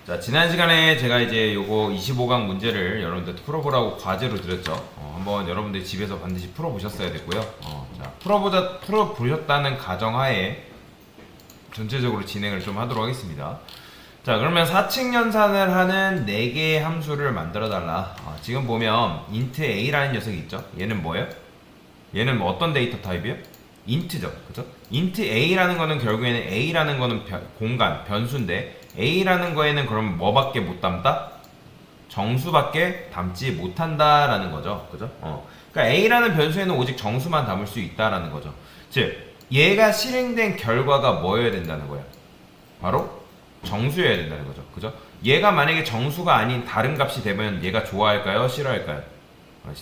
자, 지난 시간에 제가 이제 요거 25강 문제를 여러분들 풀어보라고 과제로 드렸죠. 한번 여러분들 집에서 반드시 풀어보셨어야 됐고요. 자, 풀어보셨다는 가정하에 전체적으로 진행을 좀 하도록 하겠습니다. 자, 그러면 4층 연산을 하는 4개의 함수를 만들어 달라. 지금 보면 int a라는 녀석이 있죠. 얘는 뭐예요? 얘는 어떤 데이터 타입이에요? int죠. 그죠? int a라는 거는 결국에는 a라는 거는 공간, 변수인데 a라는 거에는 그럼 뭐밖에 못 담다? 정수밖에 담지 못한다라는 거죠. 그죠? 그러니까 a라는 변수에는 오직 정수만 담을 수 있다라는 거죠. 즉, 얘가 실행된 결과가 뭐여야 된다는 거야? 바로 정수여야 된다는 거죠. 그죠? 얘가 만약에 정수가 아닌 다른 값이 되면 얘가 좋아할까요? 싫어할까요?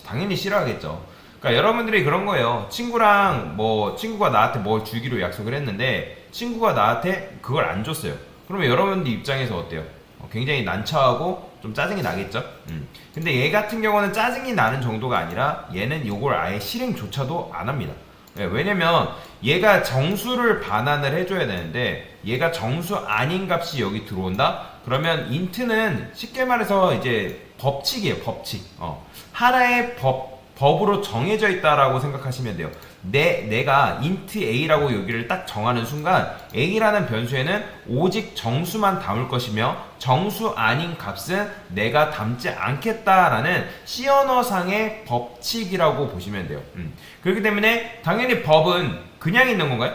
당연히 싫어하겠죠. 그러니까 여러분들이 그런 거예요. 친구가 나한테 뭘 주기로 약속을 했는데 친구가 나한테 그걸 안 줬어요. 그러면 여러분들 입장에서 어때요? 굉장히 난처하고 좀 짜증이 나겠죠? 근데 얘 같은 경우는 짜증이 나는 정도가 아니라 얘는 요걸 아예 실행조차도 안 합니다. 왜냐면 얘가 정수를 반환을 해줘야 되는데 얘가 정수 아닌 값이 여기 들어온다? 그러면 int는 쉽게 말해서 이제 법칙이에요. 법칙. 하나의 법으로 정해져 있다라고 생각하시면 돼요. 내가 int a라고 여기를 딱 정하는 순간 a라는 변수에는 오직 정수만 담을 것이며 정수 아닌 값은 내가 담지 않겠다라는 C 언어상의 법칙이라고 보시면 돼요. 그렇기 때문에 당연히 법은 그냥 있는 건가요?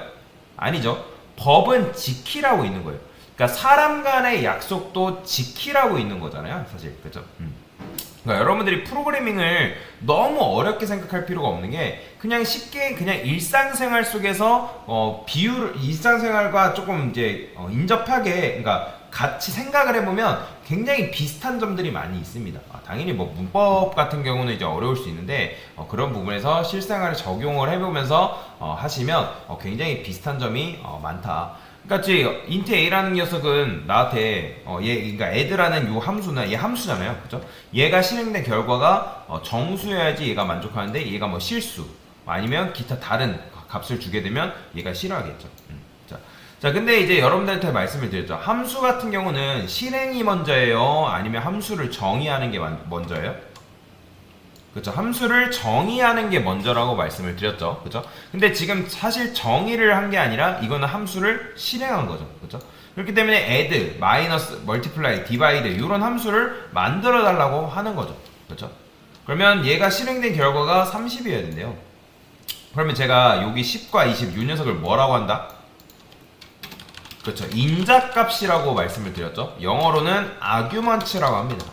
아니죠. 법은 지키라고 있는 거예요. 그러니까 사람 간의 약속도 지키라고 있는 거잖아요. 사실. 그렇죠? 그러니까 여러분들이 프로그래밍을 너무 어렵게 생각할 필요가 없는 게 그냥 쉽게 그냥 일상생활 속에서 일상생활과 조금 이제 인접하게 그러니까 같이 생각을 해보면 굉장히 비슷한 점들이 많이 있습니다. 당연히 뭐 문법 같은 경우는 이제 어려울 수 있는데 그런 부분에서 실생활에 적용을 해보면서 하시면 굉장히 비슷한 점이 많다. 그러니까 int a라는 녀석은 나한테 그러니까 add라는 요 함수는 얘 함수잖아요, 그죠? 얘가 실행된 결과가 정수여야지 얘가 만족하는데 얘가 뭐 실수 아니면 기타 다른 값을 주게 되면 얘가 싫어하겠죠. 자, 근데 이제 여러분들한테 말씀을 드렸죠. 함수 같은 경우는 실행이 먼저예요, 아니면 함수를 정의하는 게 먼저예요? 그렇죠. 함수를 정의하는 게 먼저라고 말씀을 드렸죠. 그렇죠? 근데 지금 사실 정의를 한 게 아니라 이거는 함수를 실행한 거죠. 그렇죠? 그렇기 때문에 add, minus, multiply, divide 이런 함수를 만들어 달라고 하는 거죠. 그렇죠? 그러면 얘가 실행된 결과가 30이어야 된대요. 그러면 제가 여기 10과 20 이 녀석을 뭐라고 한다? 그렇죠. 인자값이라고 말씀을 드렸죠. 영어로는 arguments라고 합니다.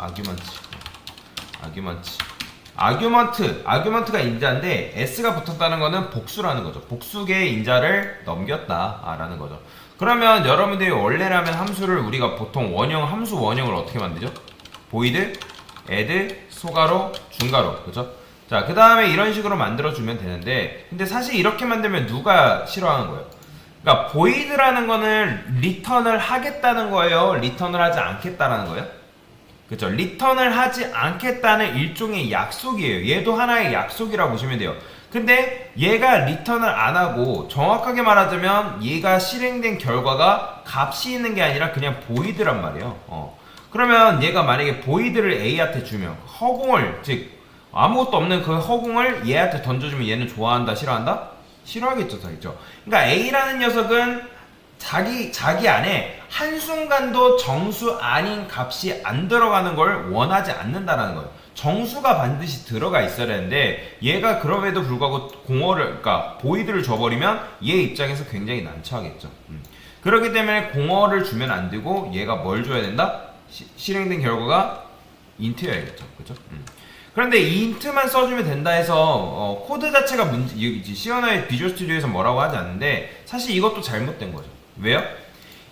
argument가 인자인데 s가 붙었다는 거는 복수라는 거죠. 복수의 인자를 넘겼다라는 거죠. 그러면 여러분들이 원래라면 함수를 우리가 보통 함수 원형을 어떻게 만들죠? void, add, 소가로, 중가로, 그죠? 자, 그 다음에 이런 식으로 만들어주면 되는데, 근데 사실 이렇게 만들면 누가 싫어하는 거예요? 그러니까 void라는 거는 return을 하겠다는 거예요? return을 하지 않겠다는 거예요? 그쵸? 리턴을 하지 않겠다는 일종의 약속이에요. 얘도 하나의 약속이라고 보시면 돼요. 근데 얘가 리턴을 안 하고 정확하게 말하자면 얘가 실행된 결과가 값이 있는 게 아니라 그냥 void란 말이에요. 그러면 얘가 만약에 void를 A한테 주면 허공을 즉 아무것도 없는 그 허공을 얘한테 던져주면 얘는 좋아한다 싫어한다? 싫어하겠죠. 그러니까 A라는 녀석은 자기 안에 한순간도 정수 아닌 값이 안 들어가는 걸 원하지 않는다라는 거예요. 정수가 반드시 들어가 있어야 되는데 얘가 그럼에도 불구하고 그러니까 보이드를 줘버리면 얘 입장에서 굉장히 난처하겠죠. 그렇기 때문에 공어를 주면 안 되고 얘가 뭘 줘야 된다? 실행된 결과가 int여야겠죠. 그죠? 그런데 이 int만 써주면 된다 해서 코드 자체가 C 언어의 비주얼 스튜디오에서 뭐라고 하지 않는데 사실 이것도 잘못된 거죠. 왜요?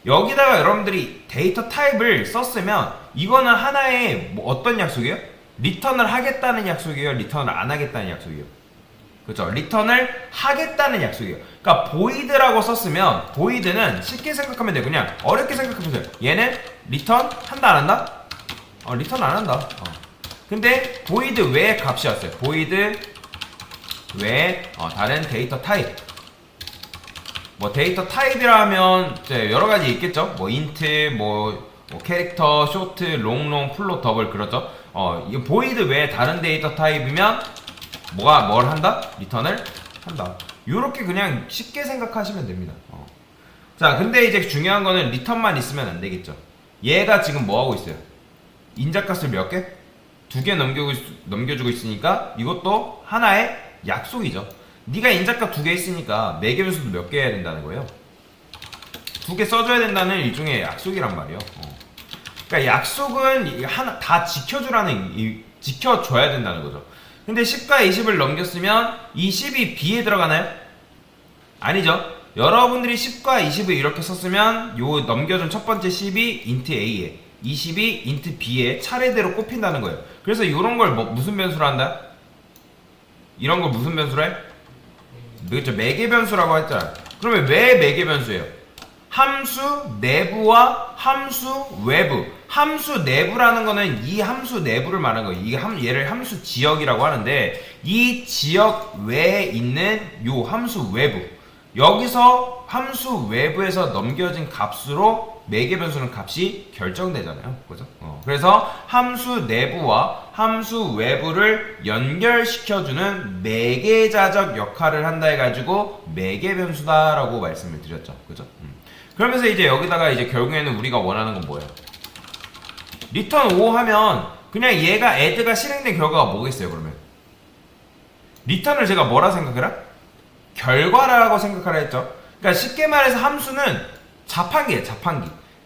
여기다가 여러분들이 데이터 타입을 썼으면 이거는 하나의 어떤 약속이에요? 리턴을 하겠다는 약속이에요? 리턴을 안 하겠다는 약속이에요? 그렇죠? 리턴을 하겠다는 약속이에요. 그러니까 void라고 썼으면 void는 쉽게 생각하면 돼요. 그냥 어렵게 생각해보세요. 얘는 리턴 한다 안 한다? 리턴 안 한다. 근데 void 외에 값이 왔어요. void 외에 다른 데이터 타입. 뭐 데이터 타입이라 하면 여러 가지 있겠죠. 뭐 int, 뭐 뭐 캐릭터, 쇼트, 롱, 플롯, 더블 그렇죠. 이거 보이드 외에 다른 데이터 타입이면 뭘 한다? 리턴을 한다. 요렇게 그냥 쉽게 생각하시면 됩니다. 자, 근데 이제 중요한 거는 리턴만 있으면 안 되겠죠. 얘가 지금 뭐 하고 있어요? 인자값을 몇 개? 2개 넘겨주고 있으니까 이것도 하나의 약속이죠. 네가 인자값 2개 있으니까 매개 변수도 몇 개 해야 된다는 거예요. 2개 써줘야 된다는 일종의 약속이란 말이에요. 그러니까 약속은 하나 다 지켜줘야 된다는 거죠. 근데 10과 20을 넘겼으면 이 10이 B에 들어가나요? 아니죠. 여러분들이 10과 20을 이렇게 썼으면 요 넘겨준 첫 번째 10이 int A에 20이 int B에 차례대로 꼽힌다는 거예요. 그래서 이런 걸 무슨 변수로 한다? 이런 걸 무슨 변수로 해? 그렇죠. 매개 변수라고 했잖아. 그러면 왜 매개 변수예요? 함수 내부와 함수 외부. 함수 내부라는 거는 이 함수 내부를 말하는 거예요. 얘를 함수 지역이라고 하는데 이 지역 외에 있는 요 함수 외부. 여기서 함수 외부에서 넘겨진 값으로 매개 변수는 값이 결정되잖아요. 그죠? 그래서 함수 내부와 함수 외부를 연결시켜주는 매개자적 역할을 한다 해가지고 매개 변수다라고 말씀을 드렸죠. 그죠? 그러면서 이제 여기다가 이제 결국에는 우리가 원하는 건 뭐예요? 리턴 5 하면 그냥 얘가 add가 실행된 결과가 뭐겠어요, 그러면? 리턴을 제가 뭐라 생각해라? 결과라고 생각하라 했죠. 그러니까 쉽게 말해서 함수는 자판기예요.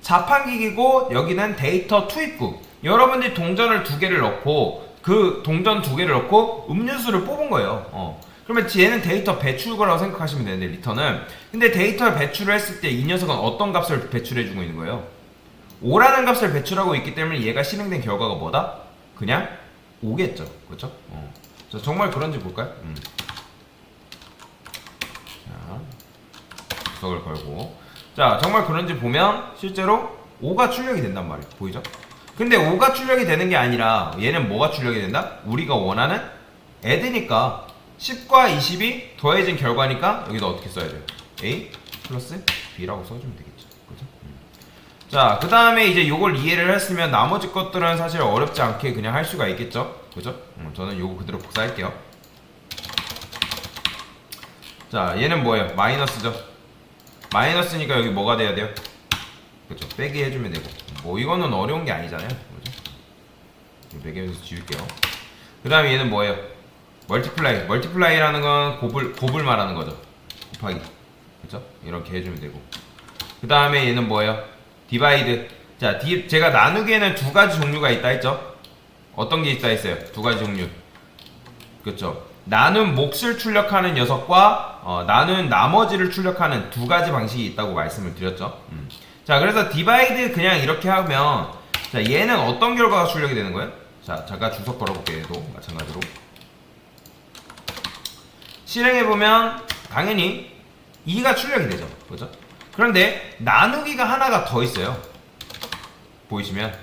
자판기이고 여기는 데이터 투입구. 여러분들이 동전을 2개를 넣고 그 동전 2개를 넣고 음료수를 뽑은 거예요. 그러면 얘는 데이터 배출거라고 생각하시면 되는데 리턴은. 근데 데이터를 배출을 했을 때 이 녀석은 어떤 값을 배출해주고 있는 거예요? 5라는 값을 배출하고 있기 때문에 얘가 실행된 결과가 뭐다? 그냥 5겠죠. 그렇죠? 자, 정말 그런지 볼까요? 주석을 걸고. 자, 정말 그런지 보면 실제로 5가 출력이 된단 말이에요. 보이죠? 근데 5가 출력이 되는 게 아니라 얘는 뭐가 출력이 된다? 우리가 원하는 add니까 10과 20이 더해진 결과니까 여기다 어떻게 써야 돼요? a 플러스 b라고 써주면 되겠죠. 그죠? 자, 그 다음에 이제 요걸 이해를 했으면 나머지 것들은 사실 어렵지 않게 그냥 할 수가 있겠죠. 그죠? 저는 요거 그대로 복사할게요. 자, 얘는 뭐예요? 마이너스죠. 마이너스니까 여기 뭐가 돼야 돼요? 그쵸? 빼기 해주면 되고. 뭐 이거는 어려운 게 아니잖아요. 그죠? 매개면서 지울게요. 그 다음에 얘는 뭐예요? 멀티플라이. 멀티플라이라는 건 곱을 말하는 거죠. 곱하기. 그쵸? 이렇게 해주면 되고. 그 다음에 얘는 뭐예요? 디바이드. 자, 제가 나누기에는 2가지 종류가 있다 했죠? 어떤 게 있다 했어요? 2가지 종류. 그쵸? 나눈 몫을 출력하는 녀석과 나눈 나머지를 출력하는 2가지 방식이 있다고 말씀을 드렸죠. 자, 그래서 디바이드 그냥 이렇게 하면 자, 얘는 어떤 결과가 출력이 되는 거예요? 자, 잠깐 주석 걸어볼게요. 얘도 마찬가지로 실행해보면 당연히 2가 출력이 되죠. 그죠? 그런데 나누기가 하나가 더 있어요. 보이시면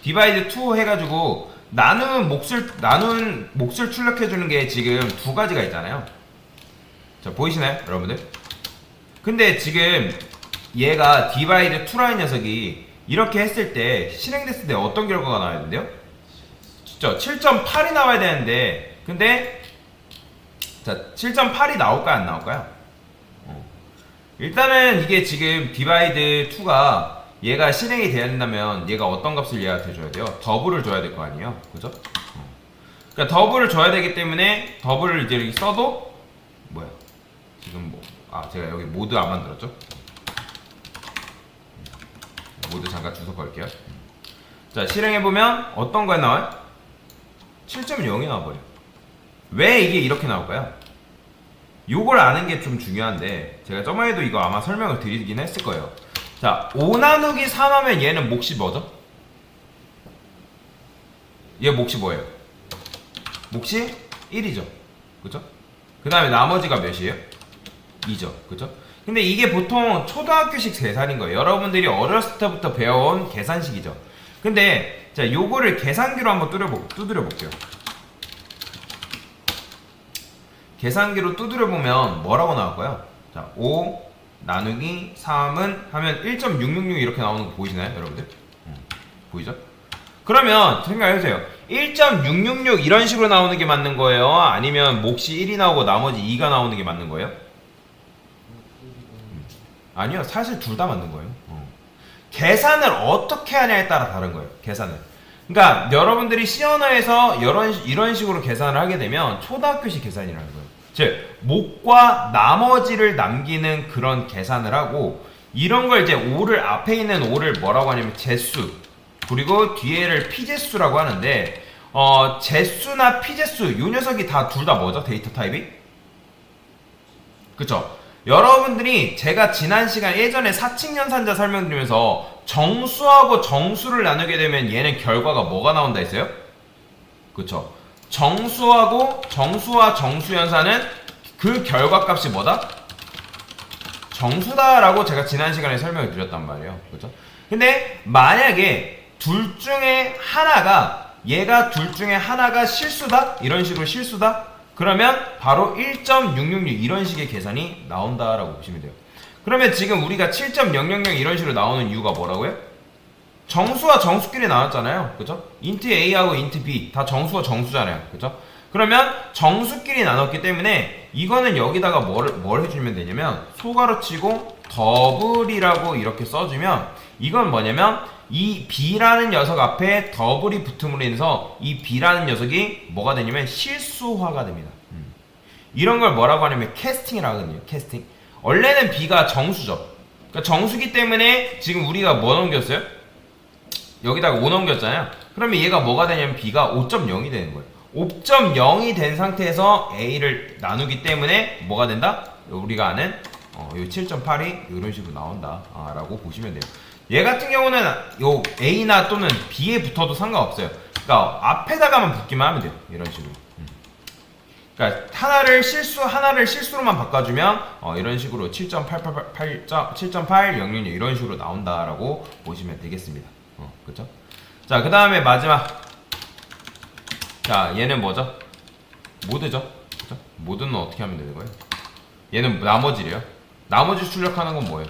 디바이드 2 해가지고 나눈 몫을 출력해주는 게 지금 2가지가 있잖아요. 자, 보이시나요, 여러분들? 근데 지금 얘가 디바이드 2라는 녀석이 이렇게 했을 때 실행됐을 때 어떤 결과가 나와야 된대요? 진짜 7.8이 나와야 되는데 근데 자, 7.8이 나올까요, 안 나올까요? 일단은 이게 지금 디바이드 2가 얘가 실행이 돼야 된다면 얘가 어떤 값을 얘한테 줘야 돼요? 더블을 줘야 될 거 아니에요? 그죠? 그러니까 더블을 줘야 되기 때문에 더블을 이제 여기 써도 뭐야? 지금 제가 여기 모드 안 만들었죠? 모드 잠깐 주소 걸게요. 자, 실행해보면 어떤 거에 나와요? 7.0이 나와버려. 왜 이게 이렇게 나올까요? 요걸 아는 게 좀 중요한데 제가 저번에도 이거 아마 설명을 드리긴 했을 거예요. 자, 5 나누기 3 하면 얘는 몫이 뭐죠? 얘 몫이 뭐예요? 몫이 1이죠. 그죠? 그 다음에 나머지가 몇이에요? 2죠. 그죠? 근데 이게 보통 초등학교식 계산인 거예요. 여러분들이 어렸을 때부터 배워온 계산식이죠. 근데 자, 요거를 계산기로 한번 두드려 볼게요. 계산기로 두드려 보면 뭐라고 나올까요? 자, 5 나누기 3은 하면 1.666 이렇게 나오는 거 보이시나요, 여러분들? 보이죠? 그러면 생각해보세요. 1.666 이런 식으로 나오는 게 맞는 거예요? 아니면 몫이 1이 나오고 나머지 2가 나오는 게 맞는 거예요? 아니요. 사실 둘 다 맞는 거예요. 계산을 어떻게 하냐에 따라 다른 거예요. 계산을. 그러니까 여러분들이 C 언어에서 이런 식으로 계산을 하게 되면 초등학교식 계산이라는 거예요. 즉 몫과 나머지를 남기는 그런 계산을 하고, 이런 걸 이제 5를 앞에 있는 5를 뭐라고 하냐면 제수, 그리고 뒤에를 피제수라고 하는데, 제수나 피제수 요 녀석이 다 둘 다 뭐죠? 데이터 타입이? 그쵸? 여러분들이 제가 지난 시간 예전에 사칙연산자 설명드리면서 정수하고 정수를 나누게 되면 얘는 결과가 뭐가 나온다 했어요? 그쵸? 정수와 정수연산은 그 결과값이 뭐다? 정수다라고 제가 지난 시간에 설명을 드렸단 말이에요. 그죠? 근데 만약에 둘 중에 하나가, 얘가 둘 중에 하나가 실수다? 이런 식으로 실수다? 그러면 바로 1.666 이런 식의 계산이 나온다라고 보시면 돼요. 그러면 지금 우리가 7.000 이런 식으로 나오는 이유가 뭐라고요? 정수와 정수끼리 나눴잖아요. 그죠? int a하고 int b 다 정수와 정수잖아요. 그죠? 그러면 정수끼리 나눴기 때문에 이거는 여기다가 뭘 해주면 되냐면 소가로 치고 더블이라고 이렇게 써주면, 이건 뭐냐면 이 b라는 녀석 앞에 더블이 붙음으로 인해서 이 b라는 녀석이 뭐가 되냐면 실수화가 됩니다. 이런 걸 뭐라고 하냐면 캐스팅이라고 하거든요. 캐스팅. 원래는 b가 정수죠. 그러니까 정수기 때문에 지금 우리가 뭐 넘겼어요? 여기다가 5 넘겼잖아요. 그러면 얘가 뭐가 되냐면 b가 5.0이 되는 거예요. 5.0이 된 상태에서 a를 나누기 때문에 뭐가 된다? 우리가 아는 요 7.8이 이런 식으로 나온다 라고 보시면 돼요. 얘 같은 경우는 요 a나 또는 b에 붙어도 상관없어요. 그러니까 앞에다가만 붙기만 하면 돼요. 이런 식으로. 그러니까 하나를 실수로만 바꿔주면 이런 식으로 7.800 이런 식으로 나온다라고 보시면 되겠습니다. 그쵸? 자, 그 다음에 마지막. 자, 얘는 뭐죠? 모드죠? 그쵸? 모드는 어떻게 하면 되는 거예요? 얘는 나머지래요. 나머지 출력하는 건 뭐예요?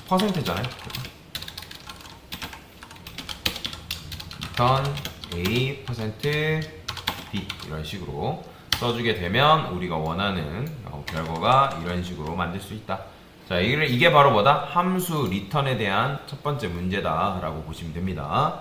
퍼센트잖아요. A %B 이런 식으로 써주게 되면 우리가 원하는 결과가 이런 식으로 만들 수 있다. 자, 이게 바로 뭐다? 함수 리턴에 대한 첫 번째 문제다 라고 보시면 됩니다.